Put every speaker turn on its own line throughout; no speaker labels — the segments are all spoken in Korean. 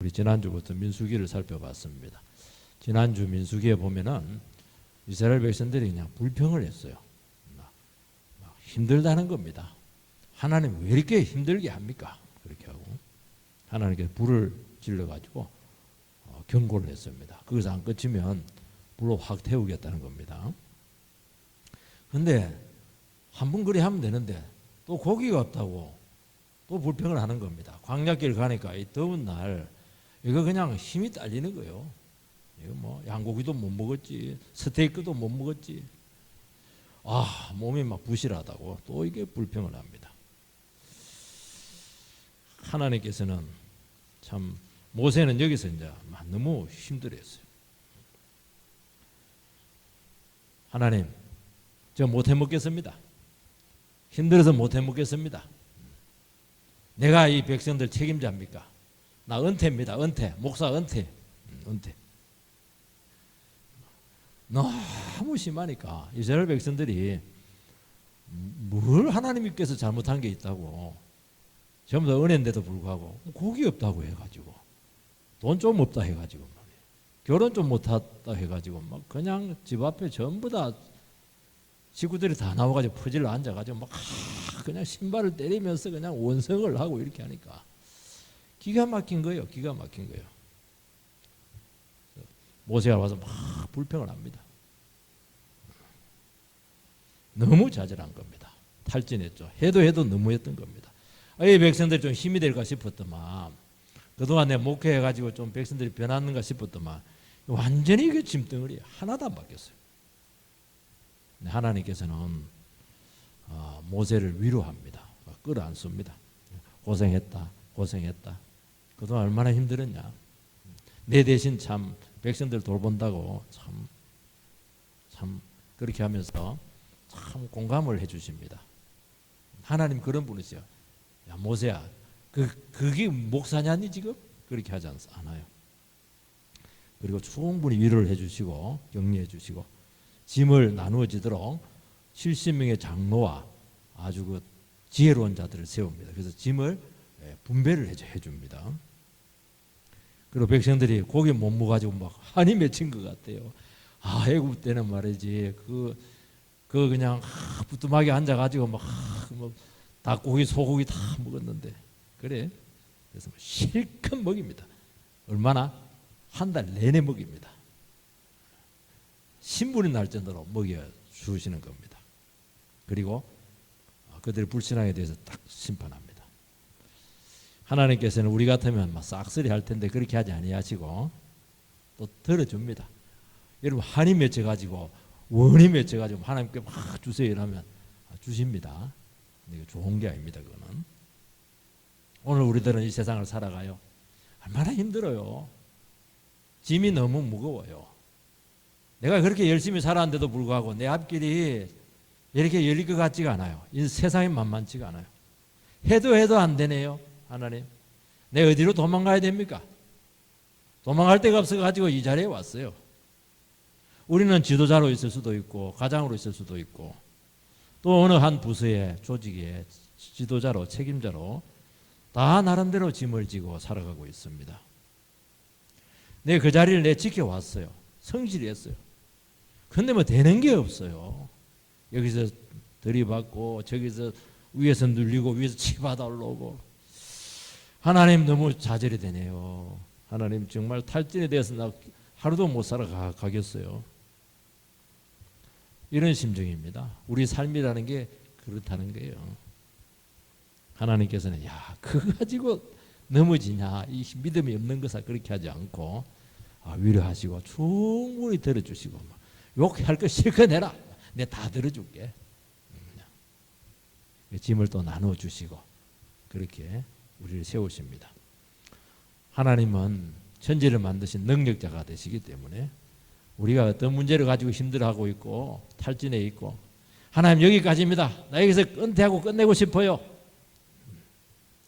우리 지난주부터 민수기를 살펴봤습니다. 지난주 민수기에 보면은 이스라엘 백성들이 그냥 불평을 했어요. 막 힘들다는 겁니다. 하나님 왜 이렇게 힘들게 합니까? 그렇게 하고 하나님께 불을 질러가지고 경고를 했습니다. 거기서 안 끝이면 불로 확 태우겠다는 겁니다. 근데 한 번 그리 하면 되는데 또 고기가 없다고 또 불평을 하는 겁니다. 광야길 가니까 이 더운 날 이거 그냥 힘이 딸리는 거예요. 이거 뭐 양고기도 못 먹었지, 스테이크도 못 먹었지. 몸이 막 부실하다고 또 이게 불평을 합니다. 하나님께서는 참 모세는 여기서 이제 너무 힘들었어요. 하나님, 저 못 해먹겠습니다. 힘들어서 못 해먹겠습니다. 내가 이 백성들 책임자입니까? 나 은퇴입니다. 은퇴. 목사 은퇴. 은퇴. 너무 심하니까 이스라엘 백성들이 뭘 하나님께서 잘못한 게 있다고 전부 다 은혜인데도 불구하고 고기 없다고 해가지고 돈 좀 없다 해가지고 말이에요. 결혼 좀 못했다 해가지고 막 그냥 집 앞에 전부 다 식구들이 다 나와가지고 퍼질러 앉아가지고 막 그냥 신발을 때리면서 그냥 원성을 하고 이렇게 하니까 기가 막힌 거예요. 기가 막힌 거예요. 모세가 와서 막 불평을 합니다. 너무 좌절한 겁니다. 탈진했죠. 해도 너무했던 겁니다. 이 백성들이 좀 힘이 될까 싶었더만 그동안 내가 목회해가지고 좀 백성들이 변하는가 싶었더만 완전히 그 짐덩어리 하나도 안 바뀌었어요. 하나님께서는 모세를 위로합니다. 끌어안습니다. 고생했다. 그동안 얼마나 힘들었냐. 내 대신 참 백성들 돌본다고 참 그렇게 하면서 참 공감을 해주십니다. 하나님 그런 분이세요. 야 모세야, 그게 목사냐니 지금? 그렇게 하지 않아요. 그리고 충분히 위로를 해주시고 격려해 주시고 짐을 나누어지도록 70명의 장로와 아주 그 지혜로운 자들을 세웁니다. 그래서 짐을 분배를 해줍니다. 그리고 백성들이 고기 못 먹어가지고 막 한이 맺힌 것 같아요. 애굽 때는 말이지 그 그냥 부뚜막에 앉아가지고 막 닭고기 소고기 다 먹었는데 그래. 그래서 실컷 먹입니다. 얼마나? 한 달 내내 먹입니다. 신분이 날 정도로 먹여 주시는 겁니다. 그리고 그들의 불신앙에 대해서 딱 심판합니다. 하나님께서는 우리 같으면 막 싹쓸이 할 텐데 그렇게 하지 아니하시고 또 들어줍니다. 여러분 한이 맺혀가지고 원이 맺혀가지고 하나님께 막 주세요 이러면 주십니다. 근데 이거 좋은 게 아닙니다. 그거는 오늘 우리들은 이 세상을 살아가요. 얼마나 힘들어요. 짐이 너무 무거워요. 내가 그렇게 열심히 살았는데도 불구하고 내 앞길이 이렇게 열릴 것 같지가 않아요. 이 세상이 만만치가 않아요. 해도 안 되네요. 하나님, 내 어디로 도망가야 됩니까? 도망갈 데가 없어가지고 이 자리에 왔어요. 우리는 지도자로 있을 수도 있고 가장으로 있을 수도 있고 또 어느 한 부서의 조직의 지도자로 책임자로 다 나름대로 짐을 지고 살아가고 있습니다. 내 그 자리를 내 지켜왔어요. 성실히 했어요. 근데 뭐 되는 게 없어요. 여기서 들이받고 저기서 위에서 눌리고 위에서 치받아 올라오고 하나님 너무 좌절이 되네요. 하나님 정말 탈진에 대해서 나 하루도 못 살아가겠어요. 이런 심정입니다. 우리 삶이라는 게 그렇다는 거예요. 하나님께서는 그거 가지고 넘어지냐 이 믿음이 없는 것을 그렇게 하지 않고 위로하시고 충분히 들어주시고 욕할 거 실컷 해라. 내가 다 들어줄게. 짐을 또 나눠주시고 그렇게 우리를 세우십니다. 하나님은 천지를 만드신 능력자가 되시기 때문에 우리가 어떤 문제를 가지고 힘들어하고 있고 탈진해 있고 하나님 여기까지입니다. 나 여기서 은퇴하고 끝내고 싶어요.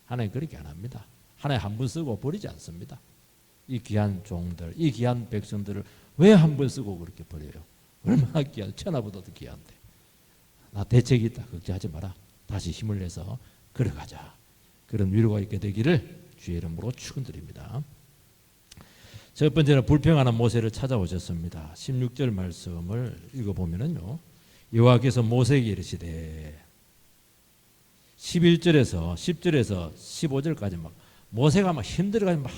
하나님 그렇게 안 합니다. 하나님 한 번 쓰고 버리지 않습니다. 이 귀한 종들, 이 귀한 백성들을 왜 한 번 쓰고 그렇게 버려요? 얼마나 귀한, 천하보다도 귀한데. 나 대책이 있다. 걱정하지 마라. 다시 힘을 내서 걸어가자. 그런 위로가 있게 되기를 주의 이름으로 축원드립니다. 첫 번째는 불평하는 모세를 찾아오셨습니다. 16절 말씀을 읽어보면요, 여호와께서 모세에게 이르시되 11절에서 10절에서 15절까지 막 모세가 막 힘들어가지고 막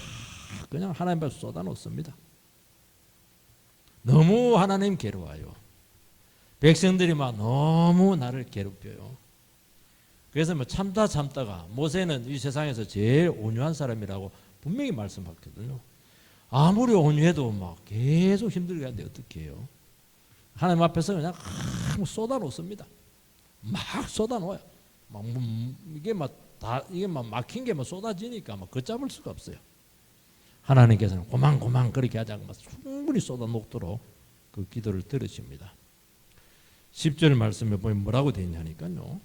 그냥 하나님 앞에 쏟아놓습니다. 너무 하나님 괴로워요. 백성들이 막 너무 나를 괴롭혀요. 그래서 뭐 참다가 모세는 이 세상에서 제일 온유한 사람이라고 분명히 말씀하거든요. 아무리 온유해도 막 계속 힘들게 하는데 어떻게 해요? 하나님 앞에서 그냥 쏟아놓습니다. 막 쏟아놓아요. 막 이게 막 막힌 게 막 쏟아지니까 막 걷잡을 수가 없어요. 하나님께서는 고만 그렇게 하지 않고 충분히 쏟아놓도록 그 기도를 들으십니다. 10절 말씀에 보면 뭐라고 되어 있냐니까요.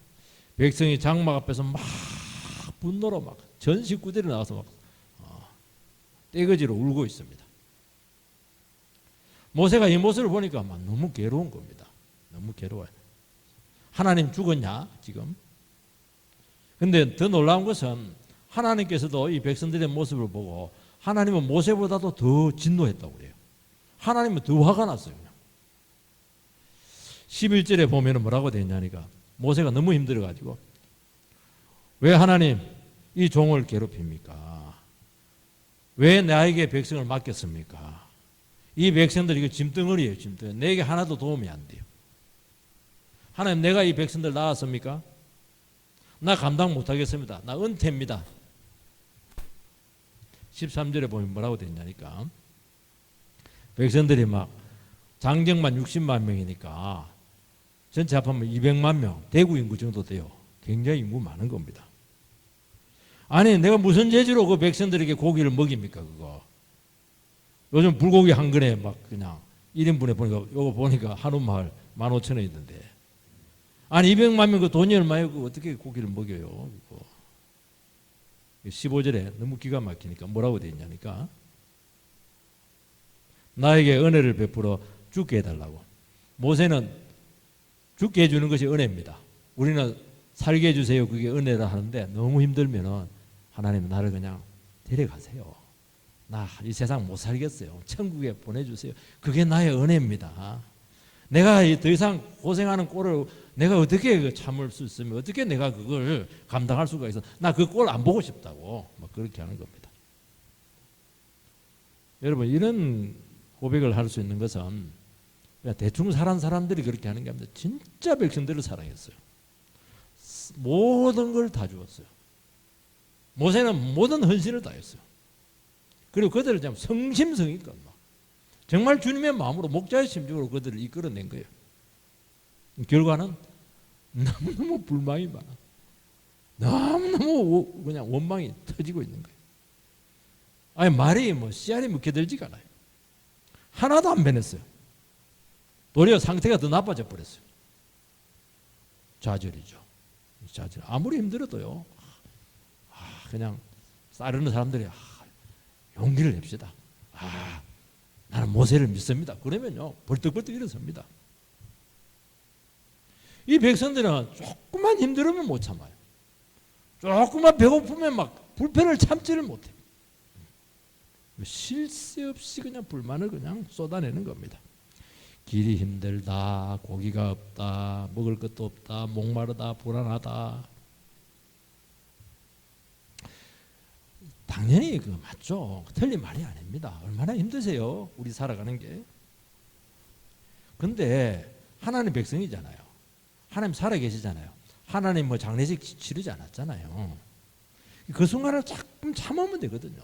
백성이 장막 앞에서 막 분노로 막 전 식구들이 나와서 막 떼거지로 울고 있습니다. 모세가 이 모습을 보니까 막 너무 괴로운 겁니다. 너무 괴로워요. 하나님 죽었냐 지금? 근데 더 놀라운 것은 하나님께서도 이 백성들의 모습을 보고 하나님은 모세보다도 더 진노했다고 그래요. 하나님은 더 화가 났어요. 그냥. 11절에 보면 뭐라고 되어 있냐니까 모세가 너무 힘들어가지고 왜 하나님 이 종을 괴롭힙니까? 왜 나에게 백성을 맡겼습니까? 이 백성들 이거 짐덩어리예요. 짐덩어리. 내게 하나도 도움이 안 돼요. 하나님 내가 이 백성들 낳았습니까? 나 감당 못하겠습니다. 나 은퇴입니다. 13절에 보면 뭐라고 됐냐니까 백성들이 막 장정만 60만 명이니까 전체 합하면 200만 명, 대구 인구 정도 돼요. 굉장히 인구 많은 겁니다. 아니 내가 무슨 재주로 그 백성들에게 고기를 먹입니까 그거. 요즘 불고기 한 근에 막 그냥 1인분에 보니까 요거 보니까 한우마을 15,000원이던데 아니 200만 명 그 돈이 얼마예요? 그 어떻게 고기를 먹여요? 그거. 15절에 너무 기가 막히니까 뭐라고 되어 있냐니까 나에게 은혜를 베풀어 죽게 해달라고. 모세는 죽게 해주는 것이 은혜입니다. 우리는 살게 해주세요 그게 은혜라 하는데 너무 힘들면은 하나님 나를 그냥 데려가세요. 나 이 세상 못 살겠어요. 천국에 보내주세요. 그게 나의 은혜입니다. 내가 더 이상 고생하는 꼴을 내가 어떻게 참을 수 있으면 어떻게 내가 그걸 감당할 수가 있어. 나 그 꼴 안 보고 싶다고 막 그렇게 하는 겁니다. 여러분 이런 고백을 할 수 있는 것은 대충 살한 사람들이 그렇게 하는 게 아니라 진짜 백성들을 사랑했어요. 모든 걸 다 주었어요. 모세는 모든 헌신을 다 했어요. 그리고 그들을 참 성심성의껏 정말 주님의 마음으로 목자의 심정으로 그들을 이끌어낸 거예요. 결과는 너무너무 불만이 많아. 너무너무 그냥 원망이 터지고 있는 거예요. 아니 말이 뭐 씨알이 묵혀들지가 않아요. 하나도 안 변했어요. 도리어 상태가 더 나빠져 버렸어요. 좌절이죠. 좌절. 아무리 힘들어도요. 그냥 따르는 사람들이 용기를 냅시다. 나는 모세를 믿습니다. 그러면요 벌떡벌떡 일어섭니다. 이 백성들은 조금만 힘들으면 못 참아요. 조금만 배고프면 막 불편을 참지를 못해요. 쉴 새 없이 그냥 불만을 그냥 쏟아내는 겁니다. 길이 힘들다, 고기가 없다, 먹을 것도 없다, 목마르다, 불안하다. 당연히 그 맞죠. 틀린 말이 아닙니다. 얼마나 힘드세요, 우리 살아가는 게. 근데 하나님 백성이잖아요. 하나님 살아계시잖아요. 하나님 뭐 장례식 치르지 않았잖아요. 그 순간을 조금 참으면 되거든요.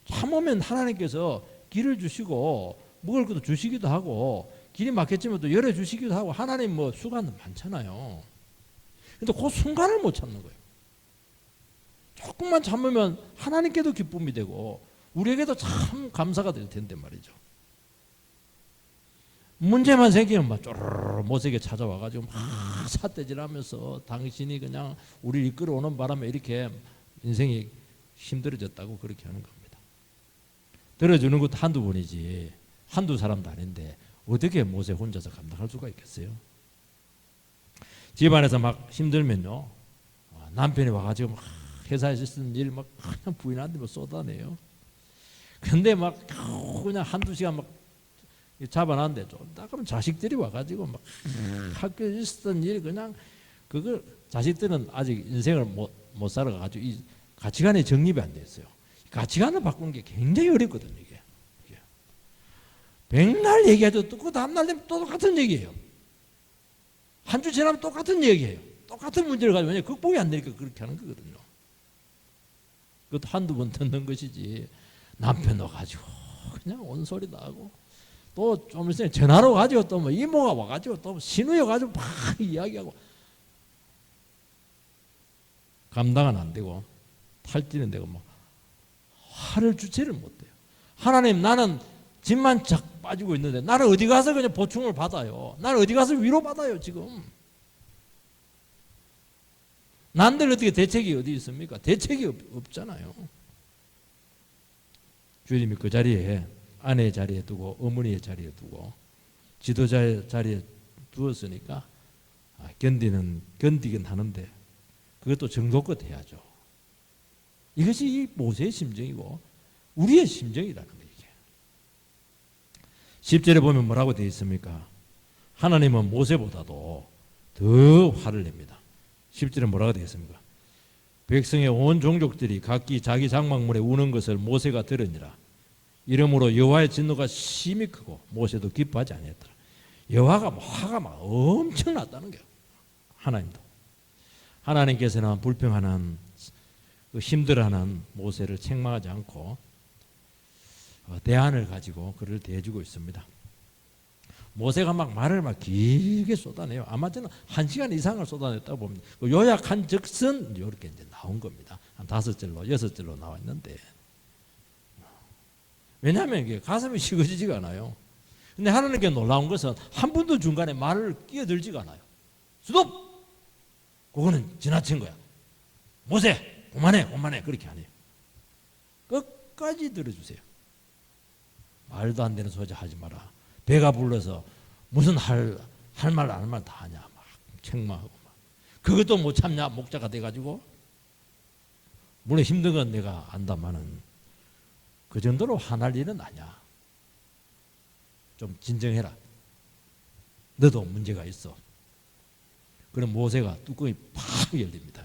참으면 하나님께서 길을 주시고 먹을 것도 주시기도 하고 길이 막혔지만 또 열어주시기도 하고 하나님 뭐 수고는 많잖아요. 근데 그 순간을 못 참는 거예요. 조금만 참으면 하나님께도 기쁨이 되고 우리에게도 참 감사가 될 텐데 말이죠. 문제만 생기면 막 쪼르르 모세에게 찾아와가지고 막 삿대질하면서 당신이 그냥 우리를 이끌어오는 바람에 이렇게 인생이 힘들어졌다고 그렇게 하는 겁니다. 들어주는 것도 한두 번이지 한두 사람도 아닌데 어떻게 모세 혼자서 감당할 수가 있겠어요? 집안에서 막 힘들면요 남편이 와가지고 막 회사에서 쓰는 일 막 그냥 부인한테 막 쏟아내요. 근데 막 그냥 한두 시간 막 잡아놨는데 좀 그러면 자식들이 와가지고 막 학교에 있었던 일이 그냥 그걸 자식들은 아직 인생을 못 살아가지고 이 가치관이 정립이 안 됐어요. 가치관을 바꾸는 게 굉장히 어렵거든요. 이게 백날 얘기해도 또 다음날 되면 또 똑같은 얘기예요. 한 주 지나면 똑같은 얘기예요. 똑같은 문제를 가지고 왜냐 극복이 안 되니까 그렇게 하는 거거든요. 그것도 한두 번 듣는 것이지 남편 와가지고 그냥 온소리 나고 또 좀 있으면 전화로 가지고 또 뭐 이모가 와가지고 또 신우여 가지고 막 이야기하고 감당은 안 되고 탈지는 되고 뭐 화를 주체를 못해요. 하나님 나는 집만 착 빠지고 있는데 나는 어디 가서 그냥 보충을 받아요. 나는 어디 가서 위로 받아요 지금. 난들 어떻게 대책이 어디 있습니까? 대책이 없잖아요. 주님이 그 자리에 아내의 자리에 두고 어머니의 자리에 두고 지도자의 자리에 두었으니까 견디긴 하는데 그것도 정도껏 해야죠. 이것이 이 모세의 심정이고 우리의 심정이라는 거예요. 10절에 보면 뭐라고 되어 있습니까? 하나님은 모세보다도 더 화를 냅니다. 10절에 뭐라고 되어 있습니까? 백성의 온 종족들이 각기 자기 장막문에 우는 것을 모세가 들으니라. 이러므로 여호와의 진노가 심히 크고 모세도 기뻐하지 아니했더라. 여호와가 화가 막 엄청 났다는 거예요. 하나님도. 하나님께서는 불평하는 힘들어하는 모세를 책망하지 않고 대안을 가지고 그를 대해주고 있습니다. 모세가 막 말을 막 길게 쏟아내요. 아마 저는 1시간 이상을 쏟아냈다고 봅니다. 요약한 즉슨 이렇게 이제 나온 겁니다. 한 5절로 6절로 나와 있는데 왜냐하면 이게 가슴이 식어지지가 않아요. 근데 하나님께 놀라운 것은 한 분도 중간에 말을 끼어들지가 않아요. 스톱! 그거는 지나친 거야. 모세 그만해 그렇게 안 해요. 끝까지 들어주세요. 말도 안 되는 소리 하지 마라. 배가 불러서 무슨 할 말 안 할 말 다 하냐 막 책망하고 막 그것도 못 참냐 목자가 돼가지고 물론 힘든 건 내가 안다마는 그 정도로 화날 일은 아니야. 좀 진정해라. 너도 문제가 있어. 그럼 모세가 뚜껑이 팍 열립니다.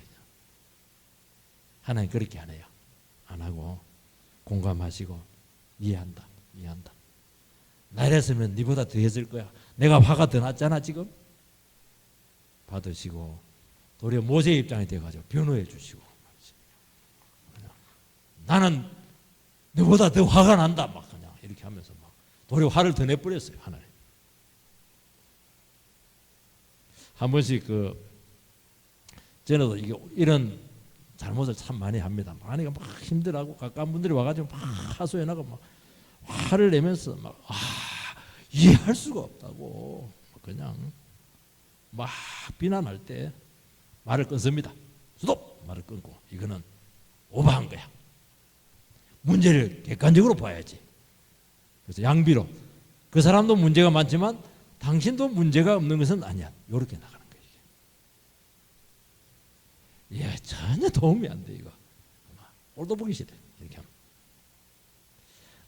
하나님 그렇게 안 해요. 안 하고 공감하시고 이해한다. 나 이랬으면 네보다 더 했을 거야. 내가 화가 더 났잖아 지금. 받으시고 도리어 모세의 입장이 돼가지고 변호해 주시고 나는 너보다 더 화가 난다 막 그냥 이렇게 하면서 막 도리어 화를 더 내버렸어요. 하나님. 한 번씩 저는 이게 이런 잘못을 참 많이 합니다. 많이 막 힘들어하고 가까운 분들이 와가지고 막 하소연하고 막 화를 내면서 막 이해할 수가 없다고 그냥 막 비난할 때 말을 끊습니다. 스톱! 말을 끊고 이거는 오버한 거야. 문제를 객관적으로 봐야지. 그래서 양비로 그 사람도 문제가 많지만 당신도 문제가 없는 것은 아니야. 이렇게 나가는 거예요. 예, 전혀 도움이 안 돼 이거. 꼴도 보기 싫어. 이렇게 하면.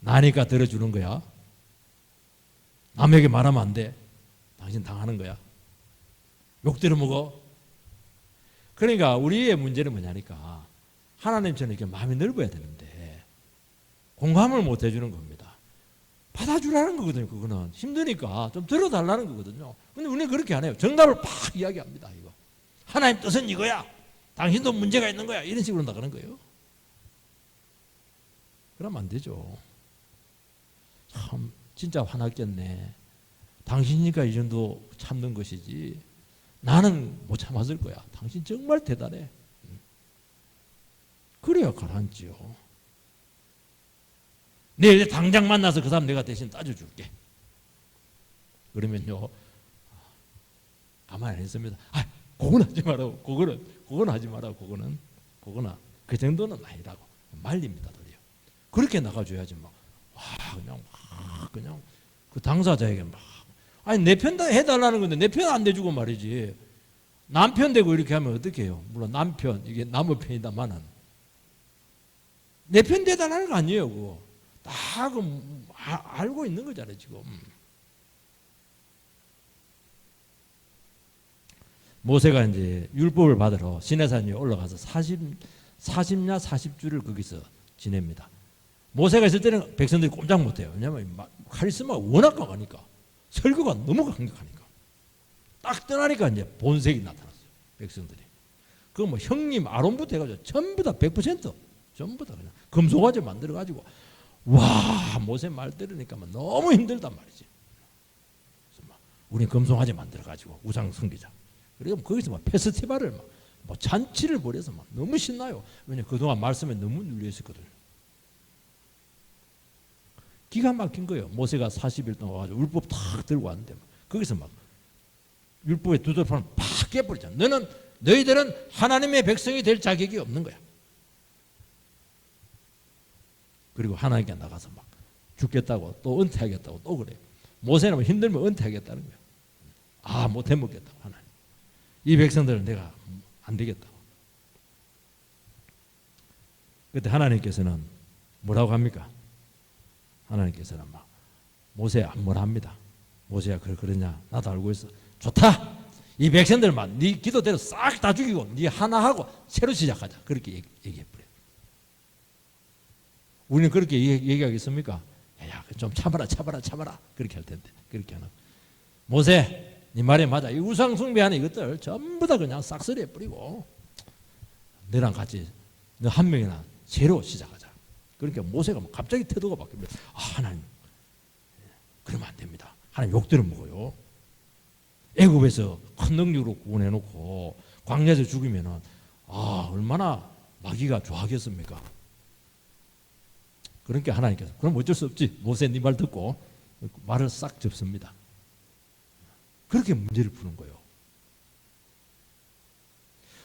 나니까 들어주는 거야. 남에게 말하면 안 돼. 당신 당하는 거야. 욕 들어먹어. 그러니까 우리의 문제는 뭐냐니까 하나님처럼 이렇게 마음이 넓어야 되는데 공감을 못 해주는 겁니다. 받아주라는 거거든요. 그거는 힘드니까 좀 들어달라는 거거든요. 근데 우리는 그렇게 안 해요. 정답을 팍 이야기합니다. 이거 하나님 뜻은 이거야. 당신도 문제가 있는 거야. 이런 식으로 나가는 거예요. 그러면 안 되죠. 참 진짜 화났겠네. 당신이니까 이 정도 참는 것이지 나는 못 참았을 거야. 당신 정말 대단해. 그래야 가라앉지요. 내일 당장 만나서 그 사람 내가 대신 따져줄게. 그러면요 가만히 안 있습니다. 그건 하지 말라고. 그건 하지 말라고. 그거나 그 정도는 아니라고 말립니다. 도리어. 그렇게 나가줘야지 막 그냥 그 당사자에게 막 내 편 다 해달라는 건데 내 편 안 내주고 말이지. 남편 되고 이렇게 하면 어떻게 해요? 물론 남편 이게 남의 편이다마는 내 편 대달라는 거 아니에요. 그거. 다 알고 있는 거잖아요 지금. 모세가 이제 율법을 받으러 시내산 위에 올라가서 40냐 40주를 거기서 지냅니다. 모세가 있을 때는 백성들이 꼼짝 못해요. 왜냐하면 카리스마가 워낙 강하니까, 설교가 너무 강력하니까. 딱 떠나니까 이제 본색이 나타났어요. 백성들이. 그 뭐 형님 아론부터 해가지고 전부 다 100% 전부 다 그냥 금송아지 만들어가지고, 와 모세 말 들으니까 너무 힘들단 말이지. 그래서 막 우리 금송아지 만들어가지고 우상 섬기자. 그리고 거기서 막 페스티벌을 뭐 잔치를 벌여서 막 너무 신나요. 왜냐 그동안 말씀에 너무 눌려 있었거든요. 기가 막힌 거예요. 모세가 40일 동안 와가지고 율법 탁 들고 왔는데 거기서 막 율법의 두들판을 팍 깨버리잖아. 너희들은 하나님의 백성이 될 자격이 없는 거야. 그리고 하나님께 나가서 막 죽겠다고 또 은퇴하겠다고 또 그래요. 모세는 힘들면 은퇴하겠다는 거야. 아 못해 먹겠다고 하나님. 이 백성들은 내가 안 되겠다고. 그때 하나님께서는 뭐라고 합니까? 하나님께서는 막 모세야 뭐라 합니다. 모세야 그러냐 나도 알고 있어. 좋다. 이 백성들만 네 기도대로 싹 다 죽이고 네 하나 하고 새로 시작하자. 그렇게 얘기해버려요. 우리는 그렇게 얘기하겠습니까? 야, 좀 참아라 그렇게 할 텐데 그렇게 하나. 모세 네 말이 맞아. 이 우상 숭배하는 이것들 전부 다 그냥 싹쓸이해 버리고 너랑 같이 너 한 명이나 새로 시작하자. 그러니까 모세가 갑자기 태도가 바뀝니다. 아, 하나님 그러면 안 됩니다. 하나님 욕 들어먹어요. 애굽에서 큰 능력으로 구원해놓고 광야에서 죽이면은 얼마나 마귀가 좋아하겠습니까? 그러니까 하나님께서 그럼 어쩔 수 없지. 모세 네 말 듣고 말을 싹 접습니다. 그렇게 문제를 푸는 거예요.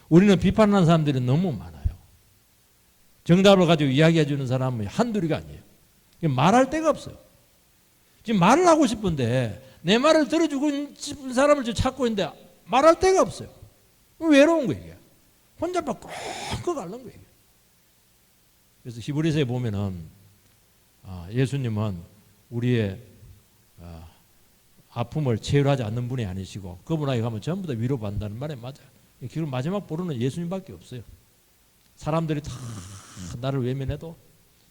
우리는 비판하는 사람들이 너무 많아요. 정답을 가지고 이야기해 주는 사람은 한둘이가 아니에요. 말할 데가 없어요. 지금 말을 하고 싶은데 내 말을 들어주고 싶은 사람을 찾고 있는데 말할 데가 없어요. 외로운 거예요. 이게. 혼자 막 끙끙 앓는 거예요. 그래서 히브리서에 보면은 예수님은 우리의 아픔을 체휼하지 않는 분이 아니시고 그분에게 가면 전부 다 위로받는다는 말에 맞아요. 결국 마지막 보루는 예수님밖에 없어요. 사람들이 다 나를 외면해도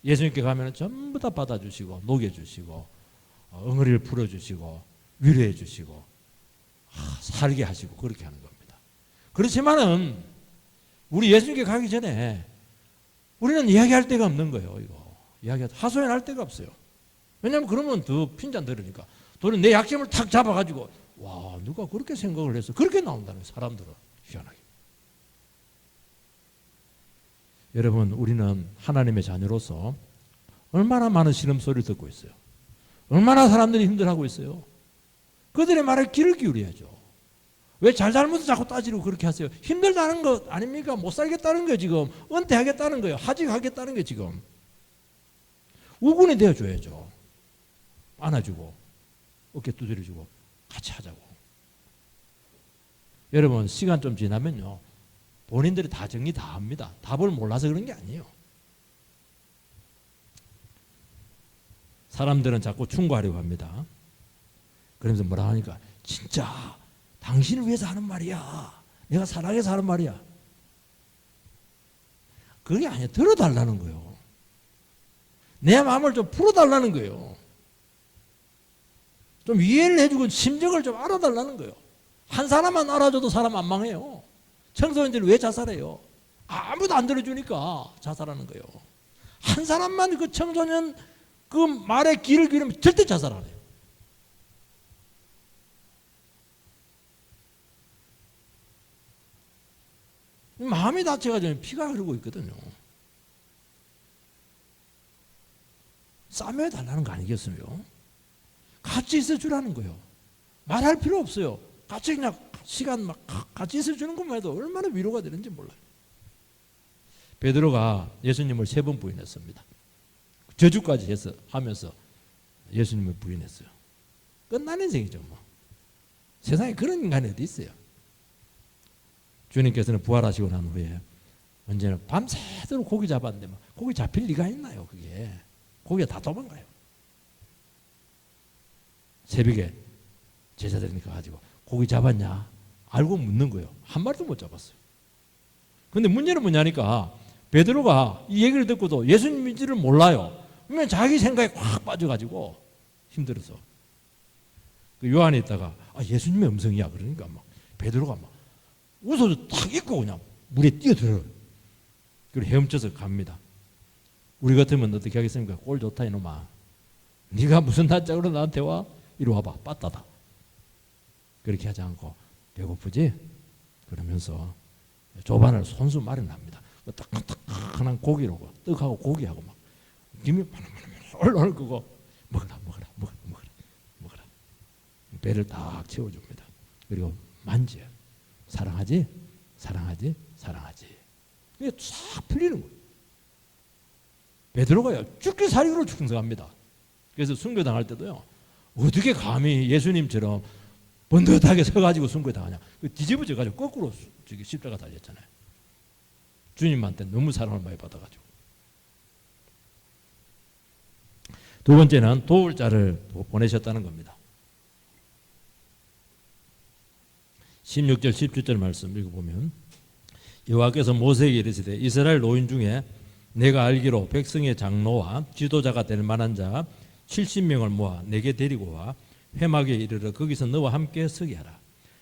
예수님께 가면 전부 다 받아주시고 녹여주시고 엉어리를 풀어주시고 위로해주시고 살게 하시고 그렇게 하는 겁니다. 그렇지만은 우리 예수님께 가기 전에 우리는 이야기할 데가 없는 거예요. 이거 하소연할 데가 없어요. 왜냐하면 그러면 더 핀잔 들으니까 또는 내 약점을 탁 잡아가지고 와 누가 그렇게 생각을 해서 그렇게 나온다는 거예요. 사람들은 희한하게. 여러분 우리는 하나님의 자녀로서 얼마나 많은 신음소리를 듣고 있어요. 얼마나 사람들이 힘들어하고 있어요. 그들의 말에 귀를 기울여야죠. 왜 잘잘못을 자꾸 따지고 그렇게 하세요? 힘들다는 것 아닙니까? 못 살겠다는 거예요 지금. 은퇴하겠다는 거예요. 하직하겠다는 게 지금. 우군이 되어줘야죠. 안아주고 어깨 두드려주고 같이 하자고. 여러분 시간 좀 지나면요 본인들이 다 정리 다 합니다. 답을 몰라서 그런 게 아니에요. 사람들은 자꾸 충고하려고 합니다. 그러면서 뭐라 하니까 진짜 당신을 위해서 하는 말이야. 내가 사랑해서 하는 말이야. 그게 아니야. 들어달라는 거예요. 내 마음을 좀 풀어달라는 거예요. 좀 이해를 해주고 심정을 좀 알아달라는 거예요. 한 사람만 알아줘도 사람 안 망해요. 청소년들이 왜 자살해요? 아무도 안 들어주니까 자살하는 거예요. 한 사람만 그 청소년 그 말에 귀를 기울이면 절대 자살 안 해요. 마음이 다쳐가지고 피가 흐르고 있거든요. 싸매어 달라는 거 아니겠어요? 같이 있어 주라는 거예요. 말할 필요 없어요. 같이 그냥 시간 막 같이 있어 주는 것만 해도 얼마나 위로가 되는지 몰라요. 베드로가 예수님을 3번 부인했습니다. 저주까지 해서 하면서 예수님을 부인했어요. 끝난 인생이죠 뭐. 세상에 그런 인간이 어디 있어요. 주님께서는 부활하시고 난 후에 언제나 밤새도록 고기 잡았는데 고기 잡힐 리가 있나요 그게. 고기가 다 도망가요. 새벽에 제자들이 가가지고 고기 잡았냐? 알고 묻는 거예요. 한 마리도 못 잡았어요. 근데 문제는 뭐냐니까 베드로가 이 얘기를 듣고도 예수님인지를 몰라요. 그러면 자기 생각에 확 빠져가지고 힘들어서 그 요한에 있다가 예수님의 음성이야 그러니까 막 베드로가 막 웃어서 탁 입고 그냥 물에 뛰어들어요. 그리고 헤엄쳐서 갑니다. 우리 같으면 어떻게 하겠습니까? 꼴 좋다 이놈아. 네가 무슨 낯짝으로 나한테 와? 이리 와봐. 빠따다. 그렇게 하지 않고 배고프지? 그러면서 조반을 손수 마련합니다. 따끈따끈한 고기로 떡하고 고기하고 막 김이 얼얼 끄고 먹어라. 배를 딱 채워줍니다. 그리고 만져요. 사랑하지? 이게 싹 풀리는 거예요. 베드로가요 죽기 살기로 충성합니다. 그래서 순교당할 때도요 어떻게 감히 예수님처럼 번듯하게 서가지고 순교당하냐. 뒤집어져가지고 거꾸로 십자가 달렸잖아요. 주님한테 너무 사랑을 많이 받아가지고. 두 번째는 도울 자를 보내셨다는 겁니다. 16절 17절 말씀 읽어보면 여호와께서 모세에게 이르시되 이스라엘 노인 중에 내가 알기로 백성의 장로와 지도자가 될 만한 자 70명을 모아 내게 데리고 와 회막에 이르러 거기서 너와 함께 서게 하라.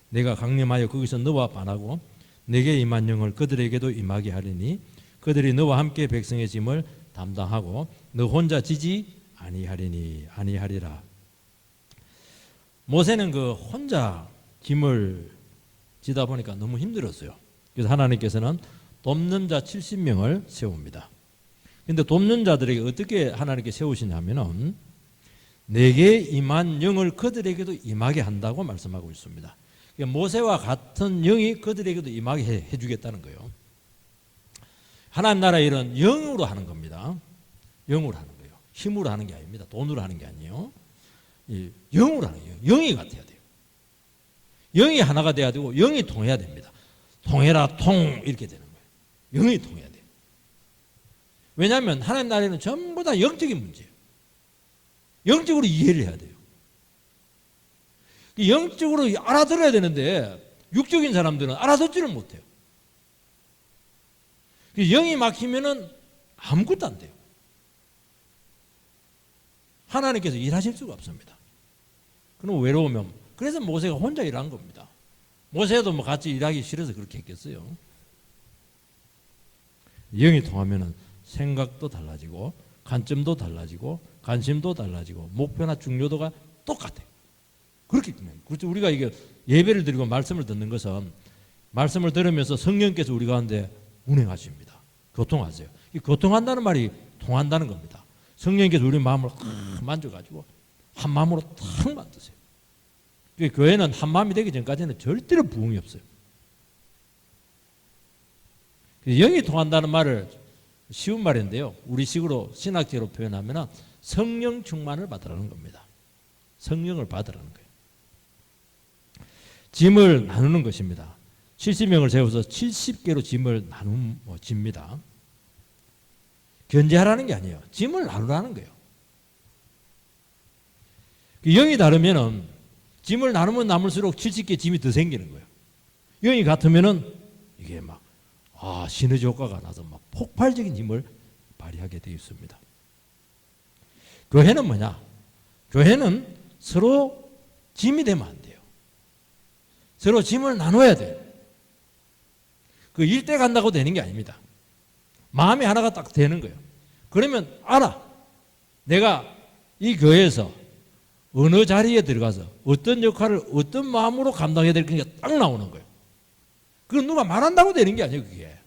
내가 강림하여 거기서 너와 반하고 내게 임한 영을 그들에게도 임하게 하리니 그들이 너와 함께 백성의 짐을 담당하고 너 혼자 지지 아니하리라. 모세는 그 혼자 짐을 지다 보니까 너무 힘들었어요. 그래서 하나님께서는 돕는 자 70명을 세웁니다. 근데 돕는 자들에게 어떻게 하나님께 세우시냐면은 내게 임한 영을 그들에게도 임하게 한다고 말씀하고 있습니다. 그러니까 모세와 같은 영이 그들에게도 임하게 해주겠다는 거예요. 하나님 나라의 일은 영으로 하는 겁니다. 영으로 하는 거예요. 힘으로 하는 게 아닙니다. 돈으로 하는 게 아니에요. 영으로 하는 거예요. 영이 같아야 돼요. 영이 하나가 돼야 되고 영이 통해야 됩니다. 통해라 통 이렇게 되는 거예요. 영이 통해야 돼요. 왜냐하면 하나님 나라에는 전부 다 영적인 문제예요. 영적으로 이해를 해야 돼요. 영적으로 알아들어야 되는데 육적인 사람들은 알아듣지를 못해요. 영이 막히면은 아무것도 안 돼요. 하나님께서 일하실 수가 없습니다. 그럼 외로우면 그래서 모세가 혼자 일한 겁니다. 모세도 뭐 같이 일하기 싫어서 그렇게 했겠어요. 영이 통하면은 생각도 달라지고 관점도 달라지고 관심도 달라지고 목표나 중요도가 똑같아요. 그렇기 때문에 그렇죠. 우리가 이게 예배를 드리고 말씀을 듣는 것은 말씀을 들으면서 성령께서 우리 가운데 운행하십니다. 교통하세요. 이 교통한다는 말이 통한다는 겁니다. 성령께서 우리 마음을 만져가지고 한 마음으로 탁 만드세요. 교회는 한 마음이 되기 전까지는 절대로 부흥이 없어요. 영이 통한다는 말을 쉬운 말인데요. 우리식으로 신학적으로 표현하면 성령 충만을 받으라는 겁니다. 성령을 받으라는 거예요. 짐을 나누는 것입니다. 70명을 세워서 70개로 짐을 집니다. 견제하라는 게 아니에요. 짐을 나누라는 거예요. 영이 다르면은 짐을 나누면 나눌수록 70개 짐이 더 생기는 거예요. 영이 같으면은 이게 막 시너지 효과가 나서 막 폭발적인 힘을 발휘하게 되어 있습니다. 교회는 뭐냐? 교회는 서로 짐이 되면 안 돼요. 서로 짐을 나눠야 돼요. 그 일대 간다고 되는 게 아닙니다. 마음이 하나가 딱 되는 거예요. 그러면 알아. 내가 이 교회에서 어느 자리에 들어가서 어떤 역할을 어떤 마음으로 감당해야 될 건가 딱 나오는 거예요. 그건 누가 말한다고 되는 게 아니에요. 그게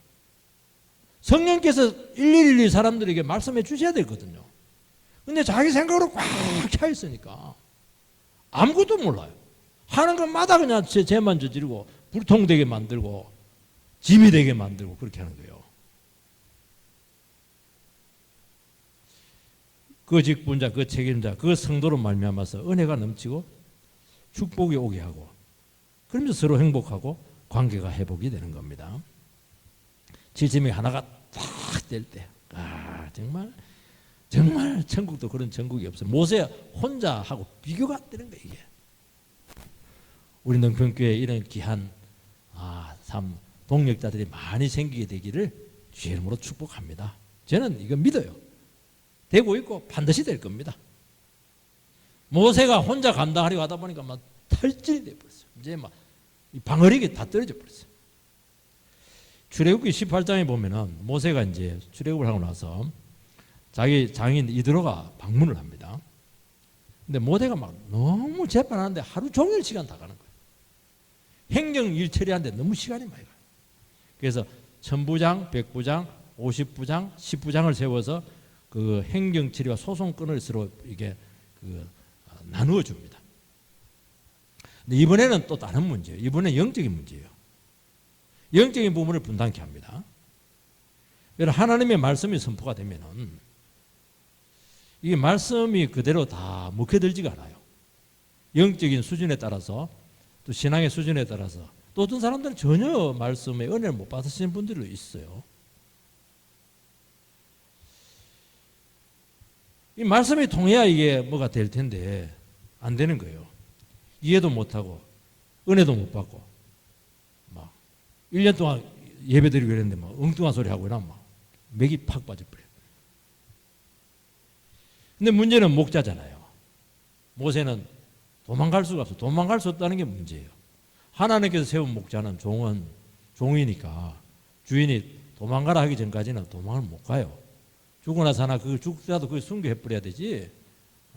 성령께서 일일이 사람들에게 말씀해 주셔야 되거든요. 근데 자기 생각으로 꽉 차 있으니까 아무것도 몰라요. 하는 것마다 그냥 죄만 저지르고 불통되게 만들고 짐이 되게 만들고 그렇게 하는 거예요. 그 직분자, 그 책임자, 그 성도로 말미암아서 은혜가 넘치고 축복이 오게 하고 그러면서 서로 행복하고 관계가 회복이 되는 겁니다. 70명이 하나가 딱 될 때, 정말 정말 천국도 그런 천국이 없어요. 모세 혼자하고 비교가 안 되는 거예요. 이게. 우리 능평교회에 이런 귀한 참 동력자들이 많이 생기게 되기를 주의 이름으로 축복합니다. 저는 이거 믿어요. 되고 있고 반드시 될 겁니다. 모세가 혼자 감당하려고 하다 보니까 막 탈진이 돼버렸어요. 이제 막 방어력이 다 떨어져 버렸어요. 출애굽기 18장에 보면은 모세가 이제 출애굽을 하고 나서 자기 장인 이드로가 방문을 합니다. 근데 모세가 막 너무 재판하는데 하루 종일 시간 다 가는 거예요. 행정 일 처리하는데 너무 시간이 많이 가요. 그래서 1000부장, 100부장, 50부장, 10부장을 세워서 그 행정 처리와 소송권을 서로 이게 나누어 줍니다. 근데 이번에는 또 다른 문제예요. 이번엔 영적인 문제예요. 영적인 부분을 분담케 합니다. 하나님의 말씀이 선포가 되면은 이 말씀이 그대로 다 먹혀들지가 않아요. 영적인 수준에 따라서 또 신앙의 수준에 따라서 또 어떤 사람들은 전혀 말씀의 은혜를 못 받으시는 분들도 있어요. 이 말씀이 통해야 이게 뭐가 될 텐데 안 되는 거예요. 이해도 못하고 은혜도 못 받고 막 1년 동안 예배드리고 이랬는데 막 엉뚱한 소리 하고 이러면 막 맥이 팍 빠져버려요. 근데 문제는 목자잖아요. 모세는 도망갈 수가 없어. 도망갈 수 없다는 게 문제예요. 하나님께서 세운 목자는 종이니까 주인이 도망가라 하기 전까지는 도망을 못 가요. 죽거나 사나 그걸 죽더라도 그걸 순교해버려야 되지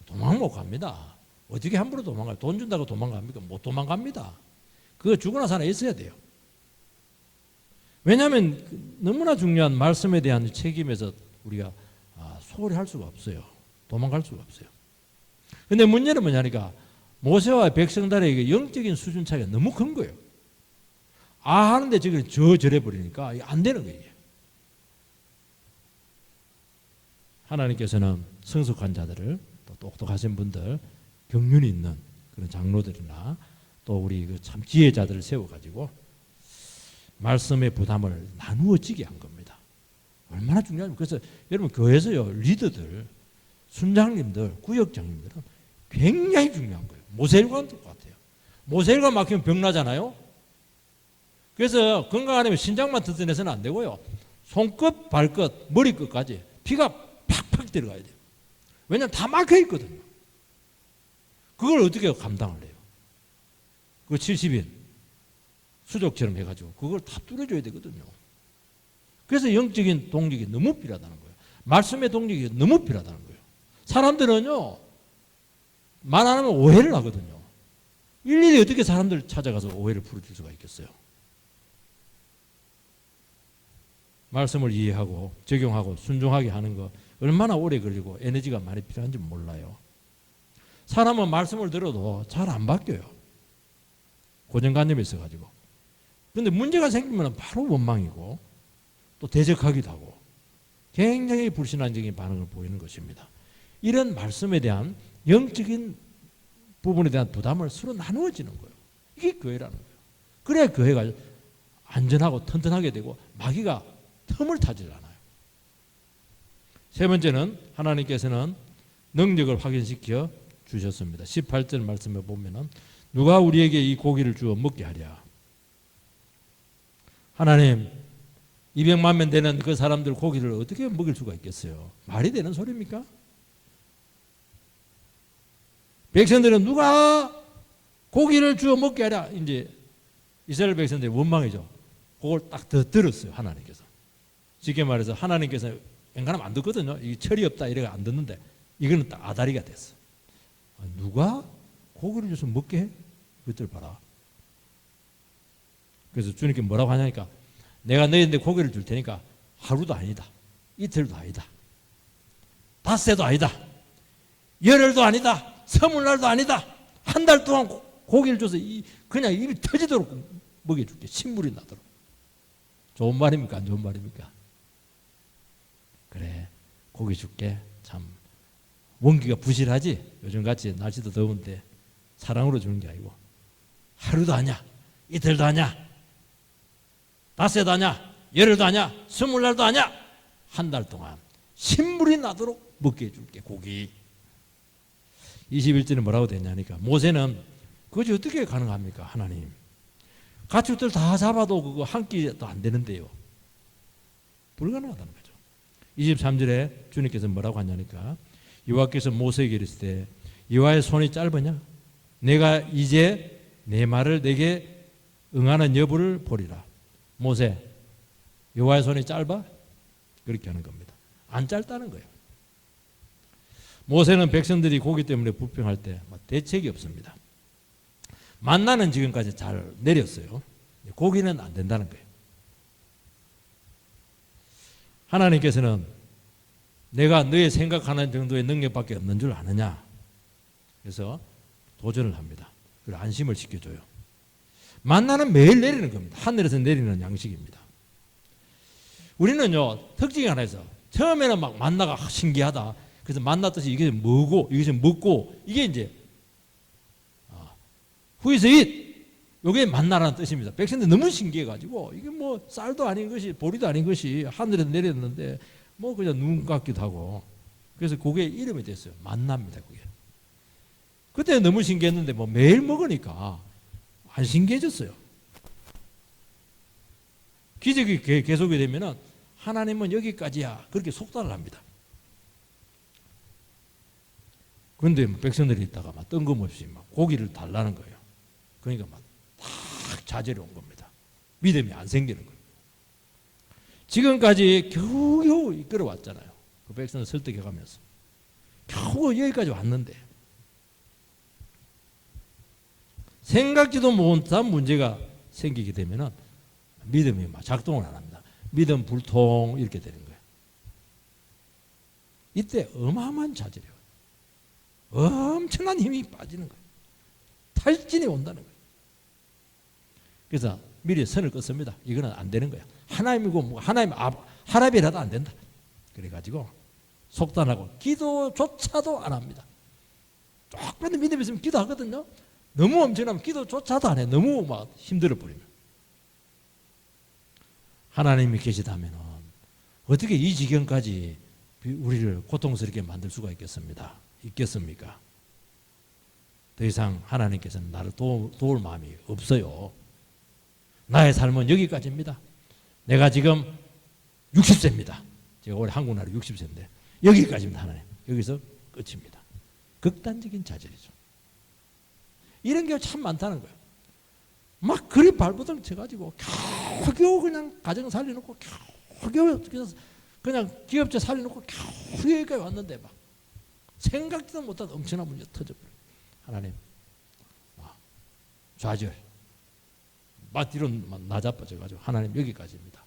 도망을 못 갑니다. 어떻게 함부로 도망가요? 돈 준다고 도망갑니까? 못 도망갑니다. 그거 죽거나 사나 있어야 돼요. 왜냐하면 너무나 중요한 말씀에 대한 책임에서 우리가 소홀히 할 수가 없어요. 도망갈 수가 없어요. 근데 문제는 뭐냐니까 모세와 백성들에게 영적인 수준 차이가 너무 큰 거예요. 하는데 저걸 저래버리니까 안 되는 거예요. 하나님께서는 성숙한 자들을 또 똑똑하신 분들 경륜이 있는 그런 장로들이나 또 우리 참 지혜자들을 세워가지고 말씀의 부담을 나누어지게 한 겁니다. 얼마나 중요하냐면 그래서 여러분 교회에서요 리더들 순장님들 구역장님들은 굉장히 중요한 거예요. 모세일과는 똑같아요. 모세일과 막히면 병나잖아요. 그래서 건강하려면 신장만 튼튼해서는 안 되고요. 손끝, 발끝, 머리끝까지 피가 팍팍 들어가야 돼요. 왜냐하면 다 막혀 있거든요. 그걸 어떻게 감당을 해요? 그 70인 수족처럼 해가지고 그걸 다 뚫어줘야 되거든요. 그래서 영적인 동력이 너무 필요하다는 거예요. 말씀의 동력이 너무 필요하다는 거예요. 사람들은요 말 안 하면 오해를 하거든요. 일일이 어떻게 사람들 찾아가서 오해를 풀어줄 수가 있겠어요? 말씀을 이해하고 적용하고 순종하게 하는 거 얼마나 오래 걸리고 에너지가 많이 필요한지 몰라요. 사람은 말씀을 들어도 잘 안 바뀌어요. 고정관념이 있어가지고. 그런데 문제가 생기면 바로 원망이고 또 대적하기도 하고 굉장히 불신앙적인 반응을 보이는 것입니다. 이런 말씀에 대한 영적인 부분에 대한 부담을 서로 나누어지는 거예요. 이게 교회라는 거예요. 그래야 교회가 안전하고 튼튼하게 되고 마귀가 틈을 타질 않아요. 세 번째는 하나님께서는 능력을 확인시켜 주셨습니다. 18절 말씀에 보면은 누가 우리에게 이 고기를 주어 먹게 하랴. 하나님 200만 명 되는 그 사람들 고기를 어떻게 먹일 수가 있겠어요? 말이 되는 소리입니까? 백성들은 누가 고기를 주어 먹게 하랴. 이제 이스라엘 백성들이 원망이죠. 그걸 딱 더 들었어요. 하나님께서. 쉽게 말해서 하나님께서 앵간하면 안 듣거든요. 이 철이 없다 이래가 안 듣는데 이거는 딱 아다리가 됐어. 누가 고기를 줘서 먹게 해? 그것들 봐라. 그래서 주님께 뭐라고 하냐니까 내가 너희한테 고기를 줄 테니까 하루도 아니다. 이틀도 아니다. 닷새도 아니다. 열흘도 아니다. 서물날도 아니다. 한 달 동안 고기를 줘서 그냥 입이 터지도록 먹여줄게. 신물이 나도록. 좋은 말입니까? 안 좋은 말입니까? 그래 고기 줄게. 참 원기가 부실하지. 요즘같이 날씨도 더운데 사랑으로 주는 게 아니고 하루도 아니야. 이틀도 아니야. 닷새도 아니야. 열흘도 아니야. 스물날도 아니야. 한 달 동안 신물이 나도록 먹게 해줄게. 고기. 21절에 뭐라고 되냐니까 모세는 그것이 어떻게 가능합니까? 하나님 가축들 다 잡아도 그거 한 끼도 안 되는데요. 불가능하다는 거죠. 23절에 주님께서 뭐라고 하냐니까 여호와께서 모세에게 이르시되 여호와의 손이 짧으냐? 내가 이제 내 말을 내게 응하는 여부를 보리라. 모세, 여호와의 손이 짧아? 그렇게 하는 겁니다. 안 짧다는 거예요. 모세는 백성들이 고기 때문에 불평할 때 대책이 없습니다. 만나는 지금까지 잘 내렸어요. 고기는 안 된다는 거예요. 하나님께서는 내가 너의 생각하는 정도의 능력밖에 없는 줄 아느냐? 그래서 도전을 합니다. 그리고 안심을 시켜줘요. 만나는 매일 내리는 겁니다. 하늘에서 내리는 양식입니다. 우리는요 특징이 하나 있어. 처음에는 막 만나가 신기하다. 그래서 만나 뜻이 이게 뭐고 이게 먹고 이게 이제 후에서 잇 이게 만나라는 뜻입니다. 백성들 너무 신기해가지고 이게 뭐 쌀도 아닌 것이 보리도 아닌 것이 하늘에서 내렸는데 뭐 그냥 눈 같기도 하고 그래서 그게 이름이 됐어요. 만납니다. 그게. 그때 너무 신기했는데 뭐 매일 먹으니까 안 신기해졌어요. 기적이 계속이 되면은 하나님은 여기까지야 그렇게 속단을 합니다. 그런데 백성들이 있다가 막 뜬금없이 막 고기를 달라는 거예요. 그러니까 막 딱 좌절이 온 겁니다. 믿음이 안 생기는 거예요. 지금까지 겨우겨우 이끌어왔잖아요. 그 백성을 설득해가면서 겨우 여기까지 왔는데 생각지도 못한 문제가 생기게 되면은 믿음이 막 작동을 안 합니다. 믿음 불통 이렇게 되는 거예요. 이때 어마어마한 자질이에요. 엄청난 힘이 빠지는 거예요. 탈진이 온다는 거예요. 그래서 미리 선을 껐습니다. 이거는 안 되는 거야. 하나님이고 뭐 하나님 하나님이라도 안 된다. 그래가지고 속단하고 기도조차도 안 합니다. 조금만 믿음이 있으면 기도하거든요. 너무 엄청나면 기도조차도 안 해. 너무 막 힘들어 버리면. 하나님이 계시다면 어떻게 이 지경까지 우리를 고통스럽게 만들 수가 있겠습니까? 더 이상 하나님께서는 나를 도울 마음이 없어요. 나의 삶은 여기까지입니다. 내가 지금 60세입니다. 제가 올해 한국 나라 60세인데 여기까지입니다. 하나님. 여기서 끝입니다. 극단적인 자질이죠. 이런 게 참 많다는 거예요. 막 그리 발버둥 쳐가지고 겨우 그냥 가정 살려놓고 겨우 그냥 기업체 살려놓고 겨우 여기까지 왔는데 막 생각지도 못한 엄청난 문제 터져버려요. 하나님 좌절 막 뒤로 나자빠져가지고 하나님 여기까지입니다.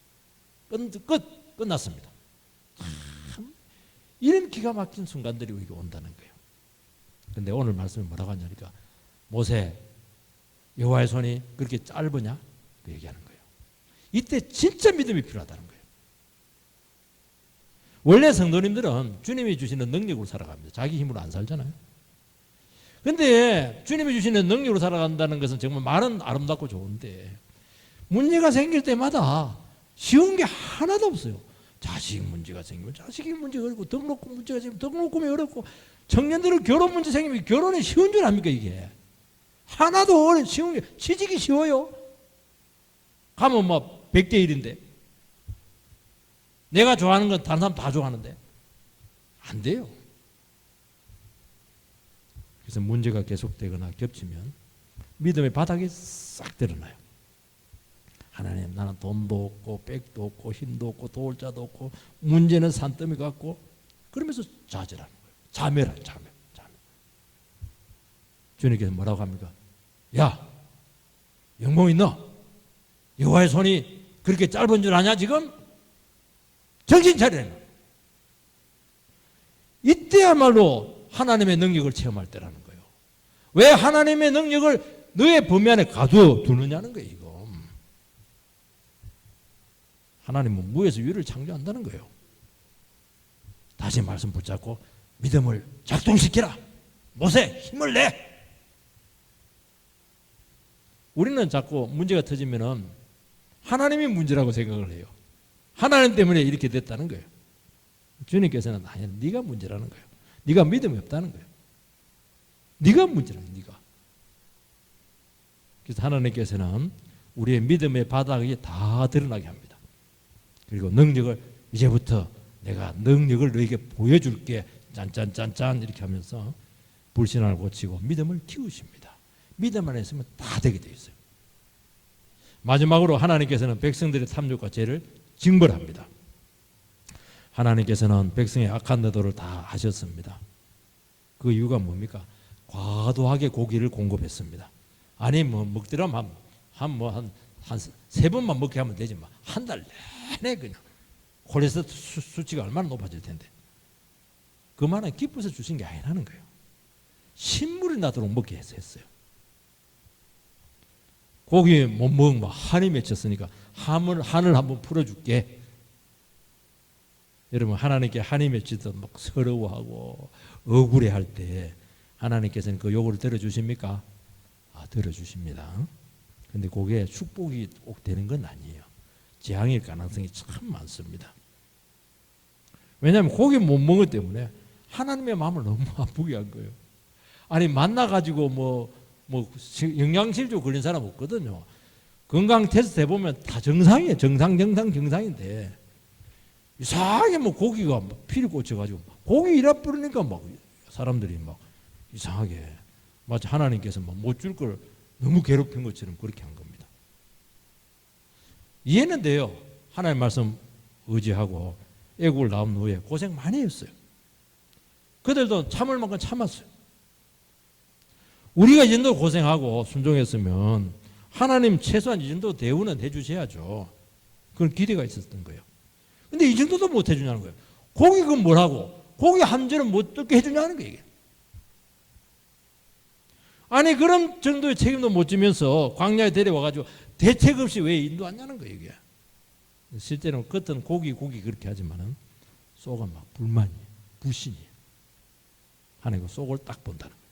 끝났습니다. 참 이런 기가 막힌 순간들이 우리가 온다는 거예요. 그런데 오늘 말씀이 뭐라고 하냐니까 모세 여호와의 손이 그렇게 짧으냐? 그 얘기하는 거예요. 이때 진짜 믿음이 필요하다는 거예요. 원래 성도님들은 주님이 주시는 능력으로 살아갑니다. 자기 힘으로 안 살잖아요. 그런데 주님이 주시는 능력으로 살아간다는 것은 정말 말은 아름답고 좋은데 문제가 생길 때마다 쉬운 게 하나도 없어요. 자식 문제가 생기면 자식이 문제가 어렵고 등록금 문제가 생기면 등록금이 어렵고 청년들은 결혼 문제 생기면 결혼이 쉬운 줄 압니까 이게. 하나도 쉬운 게 취직이 쉬워요. 가면 뭐 100대 1인데 내가 좋아하는 건 다른 사람 다 좋아하는데 안 돼요. 그래서 문제가 계속되거나 겹치면 믿음의 바닥이 싹 드러나요. 하나님 나는 돈도 없고 백도 없고 힘도 없고 도울 자도 없고 문제는 산더미 같고 그러면서 좌절하는 거예요. 자멸. 주님께서 뭐라고 합니까? 야 영몽 있나? 여호와의 손이 그렇게 짧은 줄 아냐 지금? 정신 차리라. 이때야말로 하나님의 능력을 체험할 때라는 거예요. 왜 하나님의 능력을 너의 범위 안에 가두느냐는 거예요. 이거. 하나님은 무에서 유를 창조한다는 거예요. 다시 말씀 붙잡고 믿음을 작동시키라. 모세 힘을 내. 우리는 자꾸 문제가 터지면은 하나님이 문제라고 생각을 해요. 하나님 때문에 이렇게 됐다는 거예요. 주님께서는 아니, 네가 문제라는 거예요. 네가 믿음이 없다는 거예요. 네가 문제라는 거예요. 네가. 그래서 하나님께서는 우리의 믿음의 바닥이 다 드러나게 합니다. 그리고 능력을 이제부터 내가 능력을 너에게 보여줄게. 짠짠짠짠 이렇게 하면서 불신앙을 고치고 믿음을 키우십니다. 믿음 안에 있으면 다 되게 되어 있어요. 마지막으로 하나님께서는 백성들의 탐욕과 죄를 징벌합니다. 하나님께서는 백성의 악한 의도를 다 하셨습니다. 그 이유가 뭡니까? 과도하게 고기를 공급했습니다. 아니 뭐 먹더라면 한 3번만 먹게 하면 되지 뭐 한 달 내내 그냥 콜레스테롤 수치가 얼마나 높아질 텐데 그만한 기뻐서 주신 게 아니라는 거예요. 신물이 나도록 먹게 해서 했어요. 고기 못 먹으면 한이 맺혔으니까 한을 한번 풀어줄게. 여러분 하나님께 한이 맺히던 막 서러워하고 억울해할 때 하나님께서는 그 요구를 들어주십니까? 들어주십니다. 근데 그게 축복이 꼭 되는 건 아니에요. 재앙일 가능성이 참 많습니다. 왜냐하면 고기 못 먹을 때문에 하나님의 마음을 너무 아프게 한 거예요. 아니 만나가지고 뭐 영양실조 걸린 사람 없거든요. 건강 테스트 해보면 다 정상이에요. 정상인데 이상하게 뭐 고기가 피를 꽂혀가지고 고기 이라 뿌리니까 막 사람들이 막 이상하게 마치 하나님께서 못 줄 걸 너무 괴롭힌 것처럼 그렇게 한 겁니다. 이해는 돼요. 하나님 말씀 의지하고 애국을 나온 후에 고생 많이 했어요. 그들도 참을 만큼 참았어요. 우리가 이 정도 고생하고 순종했으면 하나님 최소한 이 정도 대우는 해주셔야죠. 그런 기대가 있었던 거예요. 근데 이 정도도 못 해주냐는 거예요. 고기 그건 뭐라고? 고기 한 절은 못 뜯게 해주냐는 거예요. 이게. 아니 그런 정도의 책임도 못 지면서 광야에 데려와가지고 대책 없이 왜 인도하냐는 거예요. 이게. 실제로는 겉은 고기 그렇게 하지만은 속은 막 불만이에요. 불신이에요. 하나님 그 속을 딱 본다는 거예요.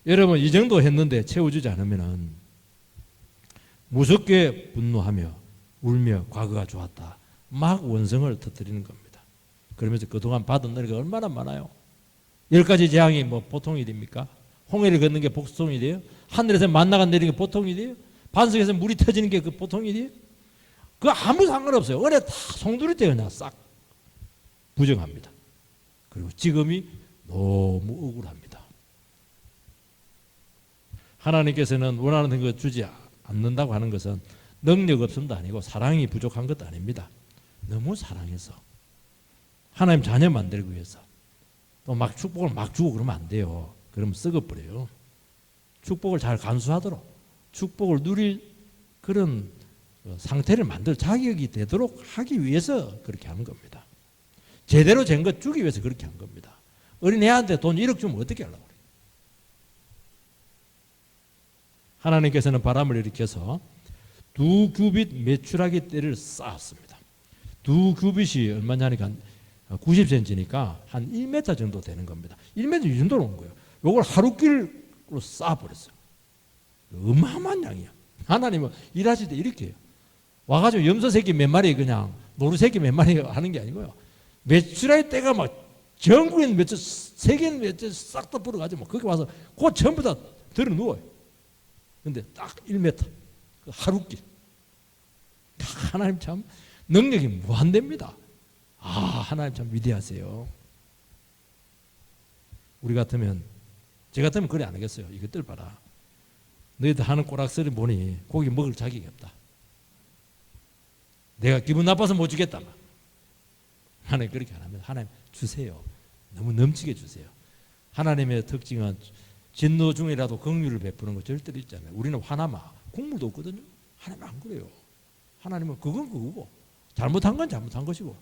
여러분 이 정도 했는데 채워주지 않으면은 무섭게 분노하며 울며 과거가 좋았다. 막 원성을 터뜨리는 겁니다. 그러면서 그동안 받은 은혜가 얼마나 많아요. 10가지 재앙이 뭐 보통이 됩니까? 홍해를 걷는 게 보통이 돼요? 하늘에서 만나가 내리는 게 보통이 돼요? 반석에서 물이 터지는 게 그 보통이 돼요? 그거 아무 상관없어요. 은혜 다 송두리 때 그냥 싹 부정합니다. 그리고 지금이 너무 억울합니다. 하나님께서는 원하는 것 주지 않는다고 하는 것은 능력 없음도 아니고 사랑이 부족한 것도 아닙니다. 너무 사랑해서 하나님 자녀 만들기 위해서 또 막 축복을 막 주고 그러면 안 돼요. 그러면 썩어버려요. 축복을 잘 간수하도록 축복을 누릴 그런 상태를 만들 자격이 되도록 하기 위해서 그렇게 하는 겁니다. 제대로 된 것 주기 위해서 그렇게 한 겁니다. 어린애한테 돈 1억 주면 어떻게 하려고 그래요? 하나님께서는 바람을 일으켜서 2규빗 메추라기 떼를 쌓았습니다. 2규빗이 얼마냐니까 90cm니까 한 1m 정도 되는 겁니다. 1m 이 정도로 온 거예요. 이걸 하루길로 쌓아버렸어요. 어마어마한 양이야. 하나님은 일하실 때 이렇게 해요. 와가지고 염소 새끼 몇 마리 그냥 노루 새끼 몇 마리 하는 게 아니고요. 메추라기 떼가 막 전국에 있는 메추 세계 있는 메추 싹 다 불어가지고 거기 와서 그 전부 다 들어 누워요. 근데 딱 1m 그 하루길. 하나님 참 능력이 무한됩니다. 하나님 참 위대하세요. 우리 같으면 제 같으면 그래 안 하겠어요. 이것들 봐라. 너희들 하는 꼬락서리 보니 고기 먹을 자격이 없다. 내가 기분 나빠서 못 주겠다. 하나님 그렇게 안 합니다. 하나님 주세요. 너무 넘치게 주세요. 하나님의 특징은 진노 중이라도 긍휼을 베푸는 거 절대로 있잖아요. 우리는 화나면 국물도 없거든요. 하나님 안 그래요. 하나님은 그건 그거고 잘못한 건 잘못한 것이고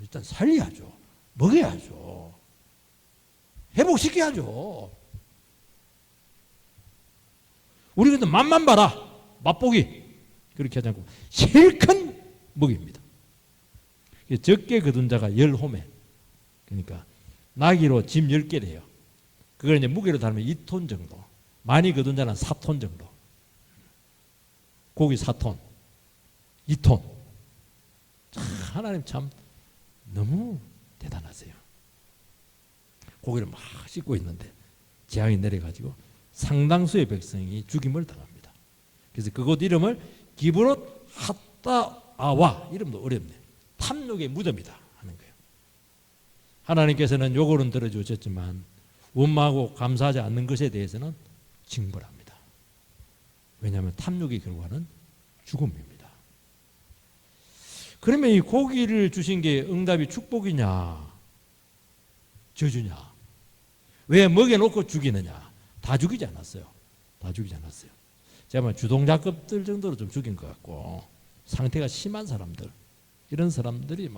일단 살려야죠. 먹여야죠. 회복시켜야죠. 우리 근데 맛만 봐라. 맛보기. 그렇게 하지 않고 실컷 먹입니다. 적게 거둔 자가 10호매. 그러니까 나기로 짐 10개래요. 그걸 이제 무게로 달면 2톤 정도. 많이 거둔 자는 4톤 정도. 고기 4톤. 2톤. 하나님 참 너무 대단하세요. 고기를 막 씻고 있는데 재앙이 내려가지고 상당수의 백성이 죽임을 당합니다. 그래서 그곳 이름을 기브롯 핫다아와, 이름도 어렵네요. 탐욕의 무덤이다 하는 거예요. 하나님께서는 요구는 들어주셨지만 원망하고 감사하지 않는 것에 대해서는 징벌합니다. 왜냐하면 탐욕의 결과는 죽음입니다. 그러면 이 고기를 주신 게 응답이 축복이냐 저주냐, 왜 먹여놓고 죽이느냐? 다 죽이지 않았어요. 다 죽이지 않았어요. 제가 주동자급들 정도로 좀 죽인 것 같고, 상태가 심한 사람들, 이런 사람들이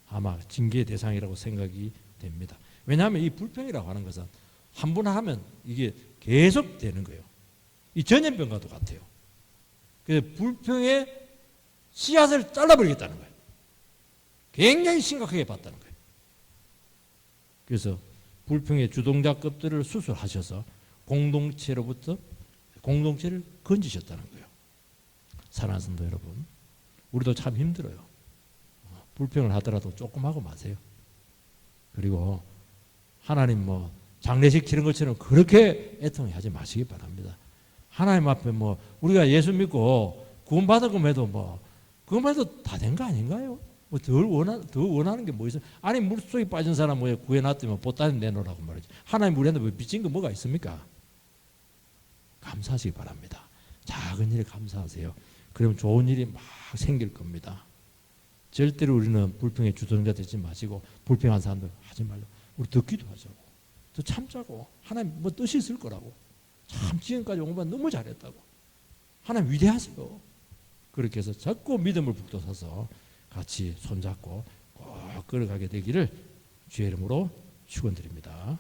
아마 징계의 대상이라고 생각이 됩니다. 왜냐하면 이 불평이라고 하는 것은 한 번 하면 이게 계속 되는 거예요. 이 전염병과도 같아요. 그래서 불평의 씨앗을 잘라버리겠다는 거예요. 굉장히 심각하게 봤다는 거예요. 그래서 불평의 주동자급들을 수술하셔서 공동체로부터 공동체를 건지셨다는 거예요. 사랑하는 성도 여러분, 우리도 참 힘들어요. 불평을 하더라도 조금 하고 마세요. 그리고 하나님 장례식 치른 것처럼 그렇게 애통하지 마시기 바랍니다. 하나님 앞에 우리가 예수 믿고 구원받은 것만 해도 다 된 거 아닌가요? 더 원하는 게 뭐 있어요? 아니, 물속에 빠진 사람 구해놨더니 보따리 내놓으라고 말이지. 하나님 우리한테 빚진 거 뭐가 있습니까? 감사하시기 바랍니다. 작은 일에 감사하세요. 그러면 좋은 일이 막 생길 겁니다. 절대로 우리는 불평의 주동자 되지 마시고, 불평한 사람들 하지 말고, 우리 더 기도하자고, 더 참자고, 하나님 뜻이 있을 거라고. 참 지금까지 온 건 너무 잘했다고. 하나님 위대하세요. 그렇게 해서 자꾸 믿음을 북돋아서 같이 손잡고 꼭 걸어가게 되기를 주의 이름으로 축원드립니다.